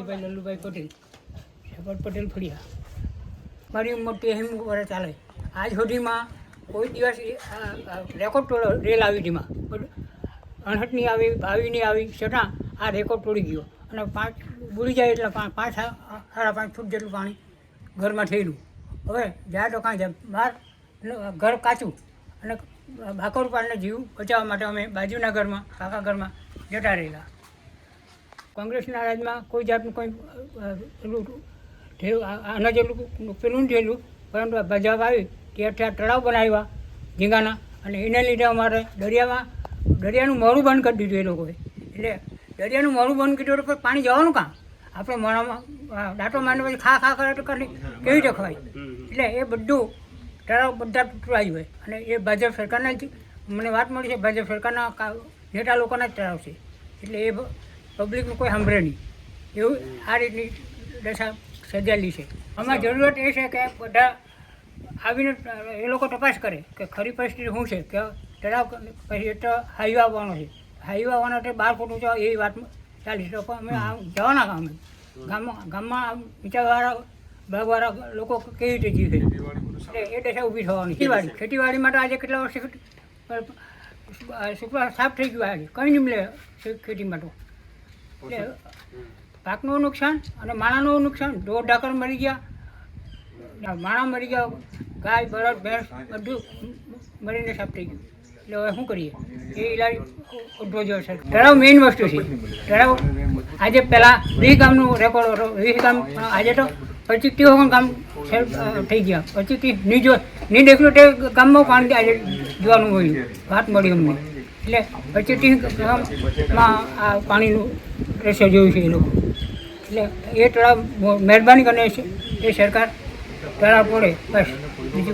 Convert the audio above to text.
Kanjibhai Lallubhai Patel, shaper Patel ફળિયા. મારી ઉંમર 13 વર્ષ ચાલે. આજ સુધીમાં કોઈ દિવસ રેકોર્ડ રેલ આવી તેમાં 68ની આવી, 22ની આવી, છતાં આ રેકોર્ડ તોડી ગયો. અને 5 બુડી જાય એટલે 5 સાડા 5 ફૂટ જેટલું પાણી ઘરમાં થયેલું. હવે જાય તો કાંઈ જાય, બહાર ઘર કાચું. અને ભાકોર પાડને જીવ બચાવવા માટે અમે બાજુના ઘરમાં, કાકા ઘરમાં જતા રહેલા. કોંગ્રેસના રાજમાં કોઈ જાતનું કોઈ પેલું આના જેટલું પેલું થયેલું, પરંતુ આ ભાજપ આવી ત્યાં ત્યાં તળાવ બનાવ્યા ઝીંગાના, અને એને લીધે અમારે દરિયાનું મોડું બંધ કરી દીધું એ લોકોએ. એટલે દરિયાનું મોડું બંધ કીધું તો પાણી જવાનું કાં? આપણે મોડામાં દાંતો મારીને પછી ખા કરે તો કેવી રીતે ખવાય? એટલે એ બધું તળાવ બધા તૂટવાય હોય. અને એ ભાજપ સરકારના જ મને વાત મળી છે, ભાજપ સરકારના નેતા લોકોના જ તળાવ છે. એટલે એ પબ્લિકનું કોઈ સાંભળે નહીં, એવું આ રીતની દશા સર્જાયેલી છે. આમાં જરૂરત એ છે કે બધા આવીને એ લોકો તપાસ કરે કે ખરી પરિસ્થિતિ શું છે, કે તળાવ પછી એ તો હાઈવે આવવાનો છે, હાઈવે આવવાનો એટલે 12 ફૂટ ઊંચો એવી વાત ચાલી છે. પણ અમે જવાના કામ ગામમાં વિચારવાળા ભાગવાળા લોકો કેવી રીતે જીવે, એટલે એ દશા ઊભી થવાની. ખેતીવાડીમાં તો આજે કેટલા વર્ષે સાફ થઈ ગયું, આજે કંઈ નહીં મળે ખેતીમાં તો. એટલે પાકનું નુકસાન અને માણાનું નુકસાન, ઢોર ઢાકર મરી ગયા, માણા મરી ગયા, ગાય બળદ ભેંસ બધું મરીને સાફ થઈ ગયું. એટલે હવે શું કરીએ? એ ઇલાજ ઉદ્ભવ જેવો છે. તળાવ મેઇન વસ્તુ છે. તળાવ આજે પહેલાં 20 ગામનું રેકોર્ડ હતો, 20 ગામ, આજે તો 25-30 ગામ થઈ ગયા. 25-30 નહીં દેખ્યું તે ગામમાં પાણી આજે જોવાનું મળ્યું, વાત મળી અમને. એટલે 25-30 ગામમાં આ પાણીનું દ્રશ્ય જોયું છે એ લોકો. એટલે એ તળાવ મહેરબાની કરીને એ સરકાર તળાવ પડે બસ, બીજું